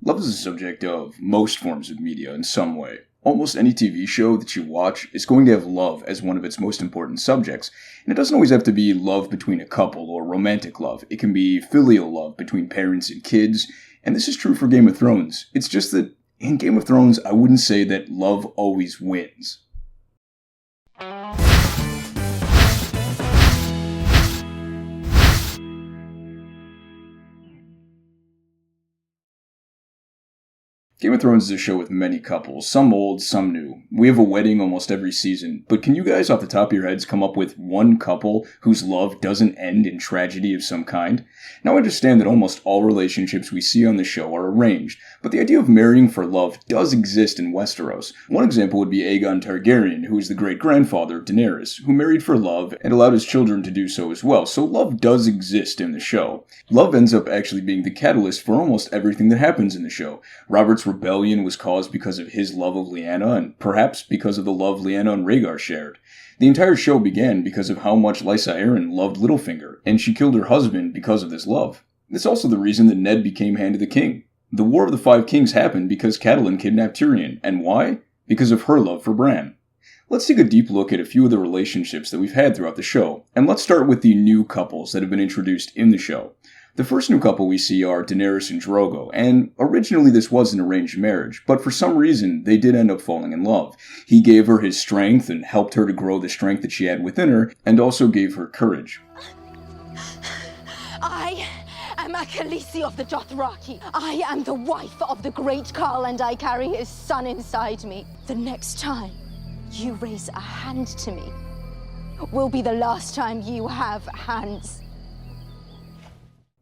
Love is the subject of most forms of media in some way. Almost any TV show that you watch is going to have love as one of its most important subjects, and it doesn't always have to be love between a couple or romantic love. It can be filial love between parents and kids, and this is true for Game of Thrones. It's just that in Game of Thrones, I wouldn't say that love always wins. Game of Thrones is a show with many couples, some old, some new. We have a wedding almost every season, but can you guys off the top of your heads come up with one couple whose love doesn't end in tragedy of some kind? Now I understand that almost all relationships we see on the show are arranged, but the idea of marrying for love does exist in Westeros. One example would be Aegon Targaryen, who is the great-grandfather of Daenerys, who married for love and allowed his children to do so as well, so love does exist in the show. Love ends up actually being the catalyst for almost everything that happens in the show. Robert's rebellion was caused because of his love of Lyanna, and perhaps because of the love Lyanna and Rhaegar shared. The entire show began because of how much Lysa Arryn loved Littlefinger, and she killed her husband because of this love. It's also the reason that Ned became Hand of the King. The War of the Five Kings happened because Catelyn kidnapped Tyrion, and why? Because of her love for Bran. Let's take a deep look at a few of the relationships that we've had throughout the show, and let's start with the new couples that have been introduced in the show. The first new couple we see are Daenerys and Drogo, and originally this was an arranged marriage, but for some reason they did end up falling in love. He gave her his strength and helped her to grow the strength that she had within her, and also gave her courage. I am a Khaleesi of the Dothraki. I am the wife of the great Khal, and I carry his son inside me. The next time you raise a hand to me will be the last time you have hands.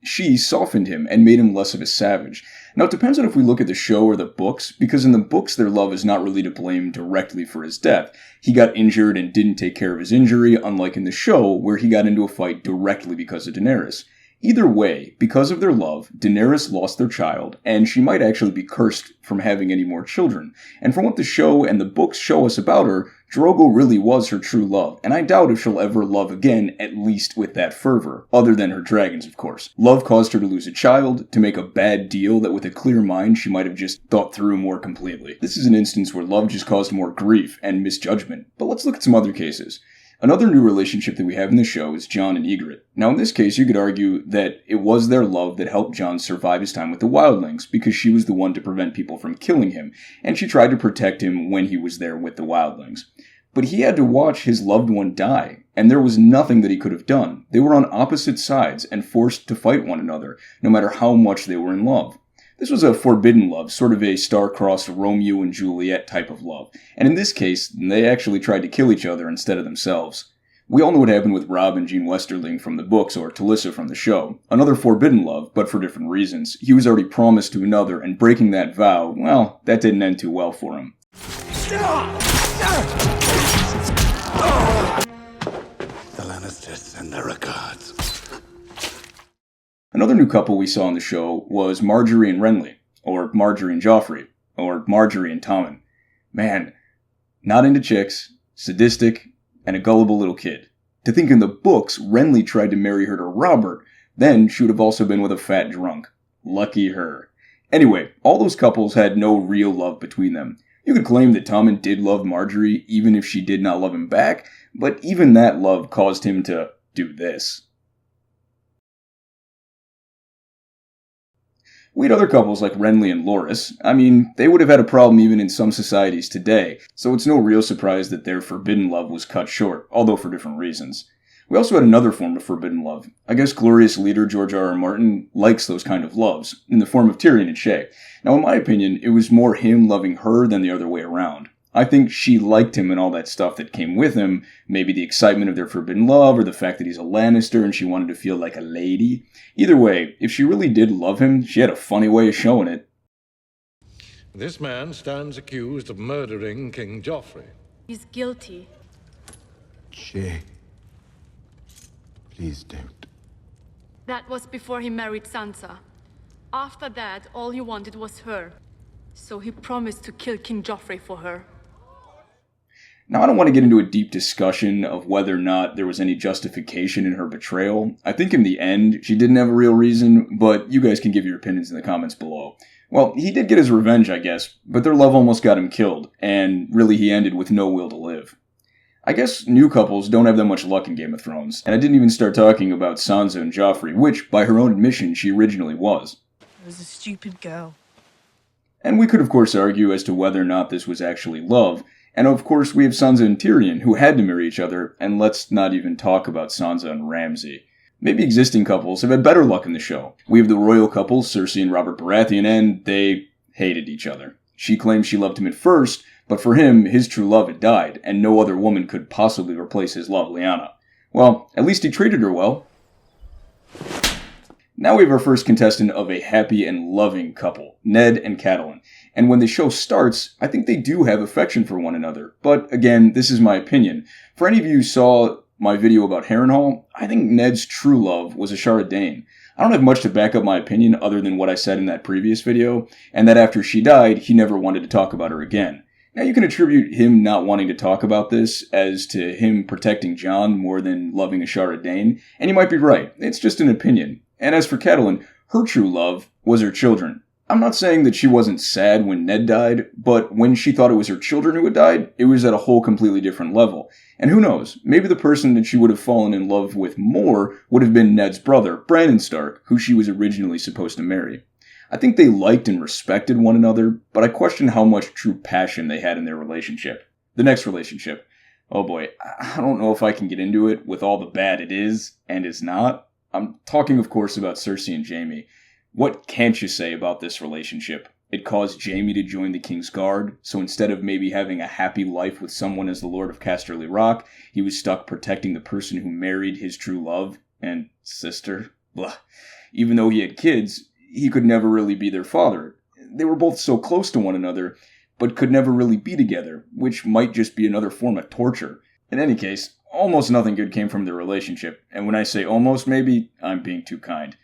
She softened him and made him less of a savage. Now it depends on if we look at the show or the books, because in the books their love is not really to blame directly for his death. He got injured and didn't take care of his injury, unlike in the show where he got into a fight directly because of Daenerys. Either way, because of their love, Daenerys lost their child, and she might actually be cursed from having any more children. And from what the show and the books show us about her, Drogo really was her true love, and I doubt if she'll ever love again, at least with that fervor. Other than her dragons, of course. Love caused her to lose a child, to make a bad deal that with a clear mind she might have just thought through more completely. This is an instance where love just caused more grief and misjudgment. But let's look at some other cases. Another new relationship that we have in the show is Jon and Ygritte. Now in this case, you could argue that it was their love that helped Jon survive his time with the wildlings, because she was the one to prevent people from killing him, and she tried to protect him when he was there with the wildlings. But he had to watch his loved one die, and there was nothing that he could have done. They were on opposite sides and forced to fight one another, no matter how much they were in love. This was a forbidden love, sort of a star-crossed Romeo and Juliet type of love. And in this case, they actually tried to kill each other instead of themselves. We all know what happened with Robb and Gene Westerling from the books, or Talissa from the show. Another forbidden love, but for different reasons. He was already promised to another, and breaking that vow, well, that didn't end too well for him. The Lannisters send their regards. Another new couple we saw on the show was Margaery and Renly, or Margaery and Joffrey, or Margaery and Tommen. Man, not into chicks, sadistic, and a gullible little kid. To think in the books, Renly tried to marry her to Robert, then she would have also been with a fat drunk. Lucky her. Anyway, all those couples had no real love between them. You could claim that Tommen did love Margaery, even if she did not love him back, but even that love caused him to do this. We had other couples like Renly and Loras. I mean, they would have had a problem even in some societies today, so it's no real surprise that their forbidden love was cut short, although for different reasons. We also had another form of forbidden love. I guess glorious leader George R.R. Martin likes those kind of loves, in the form of Tyrion and Shae. Now in my opinion, it was more him loving her than the other way around. I think she liked him and all that stuff that came with him, maybe the excitement of their forbidden love, or the fact that he's a Lannister and she wanted to feel like a lady. Either way, if she really did love him, she had a funny way of showing it. This man stands accused of murdering King Joffrey. He's guilty. Shae, please don't. That was before he married Sansa. After that, all he wanted was her. So he promised to kill King Joffrey for her. Now, I don't want to get into a deep discussion of whether or not there was any justification in her betrayal. I think in the end, she didn't have a real reason, but you guys can give your opinions in the comments below. Well, he did get his revenge, I guess, but their love almost got him killed, and really he ended with no will to live. I guess new couples don't have that much luck in Game of Thrones, and I didn't even start talking about Sansa and Joffrey, which, by her own admission, she originally was. I was a stupid girl. And we could of course argue as to whether or not this was actually love, and of course we have Sansa and Tyrion, who had to marry each other, and let's not even talk about Sansa and Ramsay. Maybe existing couples have had better luck in the show. We have the royal couple, Cersei and Robert Baratheon, and they hated each other. She claims she loved him at first, but for him, his true love had died, and no other woman could possibly replace his love, Lyanna. Well, at least he treated her well. Now we have our first contestant of a happy and loving couple, Ned and Catelyn. And when the show starts, I think they do have affection for one another. But again, this is my opinion. For any of you who saw my video about Harrenhal, I think Ned's true love was Ashara Dayne. I don't have much to back up my opinion other than what I said in that previous video, and that after she died, he never wanted to talk about her again. Now you can attribute him not wanting to talk about this as to him protecting Jon more than loving Ashara Dayne, and you might be right. It's just an opinion. And as for Catelyn, her true love was her children. I'm not saying that she wasn't sad when Ned died, but when she thought it was her children who had died, it was at a whole completely different level. And who knows, maybe the person that she would have fallen in love with more would have been Ned's brother, Brandon Stark, who she was originally supposed to marry. I think they liked and respected one another, but I question how much true passion they had in their relationship. The next relationship. Oh boy, I don't know if I can get into it with all the bad it is and is not. I'm talking, of course, about Cersei and Jaime. What can't you say about this relationship? It caused Jaime to join the King's Guard, so instead of maybe having a happy life with someone as the Lord of Casterly Rock, he was stuck protecting the person who married his true love and sister. Blah. Even though he had kids, he could never really be their father. They were both so close to one another, but could never really be together, which might just be another form of torture. In any case, almost nothing good came from their relationship, and when I say almost maybe, I'm being too kind.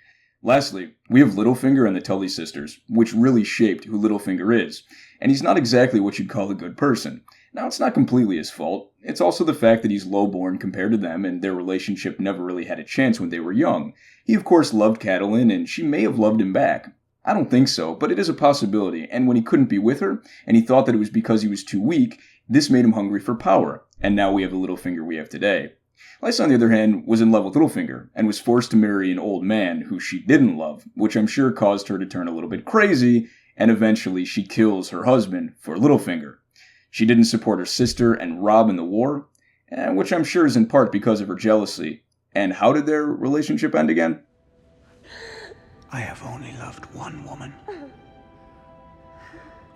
Lastly, we have Littlefinger and the Tully sisters, which really shaped who Littlefinger is, and he's not exactly what you'd call a good person. Now, it's not completely his fault. It's also the fact that he's lowborn compared to them, and their relationship never really had a chance when they were young. He, of course, loved Catelyn, and she may have loved him back. I don't think so, but it is a possibility, and when he couldn't be with her, and he thought that it was because he was too weak, this made him hungry for power, and now we have the Littlefinger we have today. Lysa, on the other hand, was in love with Littlefinger, and was forced to marry an old man who she didn't love, which I'm sure caused her to turn a little bit crazy, and eventually she kills her husband for Littlefinger. She didn't support her sister and Robb in the war, which I'm sure is in part because of her jealousy. And how did their relationship end again? I have only loved one woman.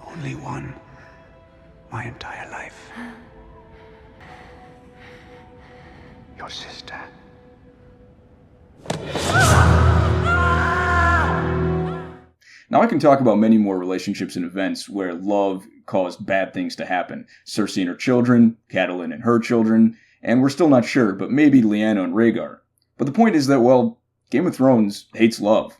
Only one. My entire life. Your sister. Now, I can talk about many more relationships and events where love caused bad things to happen. Cersei and her children, Catelyn and her children, and we're still not sure, but maybe Lyanna and Rhaegar. But the point is that, well, Game of Thrones hates love.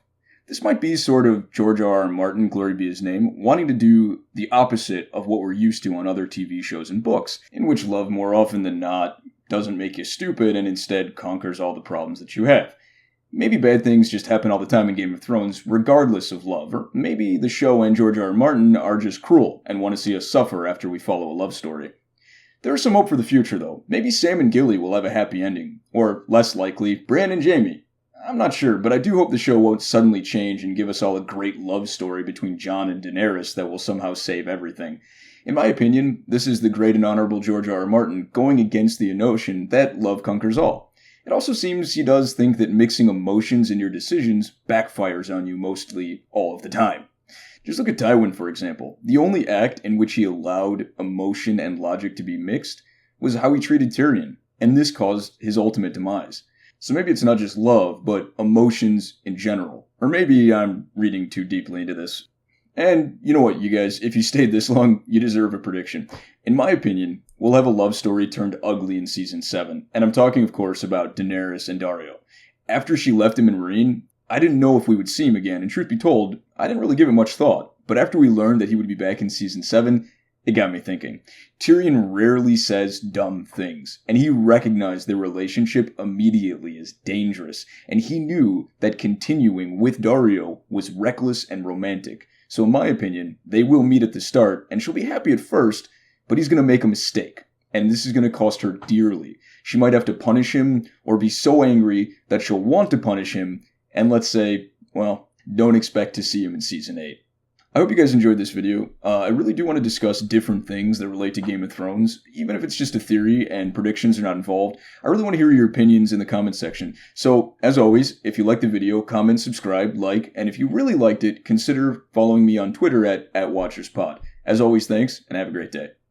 This might be sort of George R.R. Martin, glory be his name, wanting to do the opposite of what we're used to on other TV shows and books, in which love more often than not doesn't make you stupid and instead conquers all the problems that you have. Maybe bad things just happen all the time in Game of Thrones, regardless of love, or maybe the show and George R.R. Martin are just cruel and want to see us suffer after we follow a love story. There is some hope for the future, though. Maybe Sam and Gilly will have a happy ending, or, less likely, Bran and Jaime. I'm not sure, but I do hope the show won't suddenly change and give us all a great love story between Jon and Daenerys that will somehow save everything. In my opinion, this is the great and honorable George R.R. Martin going against the notion that love conquers all. It also seems he does think that mixing emotions in your decisions backfires on you mostly all of the time. Just look at Tywin, for example. The only act in which he allowed emotion and logic to be mixed was how he treated Tyrion, and this caused his ultimate demise. So maybe it's not just love, but emotions in general. Or maybe I'm reading too deeply into this. And you know what, you guys, if you stayed this long, you deserve a prediction. In my opinion, we'll have a love story turned ugly in Season 7, and I'm talking, of course, about Daenerys and Daario. After she left him in Meereen, I didn't know if we would see him again, and truth be told, I didn't really give it much thought. But after we learned that he would be back in Season 7, It got me thinking. Tyrion rarely says dumb things, and he recognized their relationship immediately as dangerous, and he knew that continuing with Daario was reckless and romantic. So in my opinion, they will meet at the start, and she'll be happy at first, but he's going to make a mistake, and this is going to cost her dearly. She might have to punish him, or be so angry that she'll want to punish him, and let's say, well, don't expect to see him in Season 8. I hope you guys enjoyed this video. I really do want to discuss different things that relate to Game of Thrones, even if it's just a theory and predictions are not involved. I really want to hear your opinions in the comments section. So, as always, if you liked the video, comment, subscribe, like, and if you really liked it, consider following me on Twitter at WatchersPod. As always, thanks, and have a great day.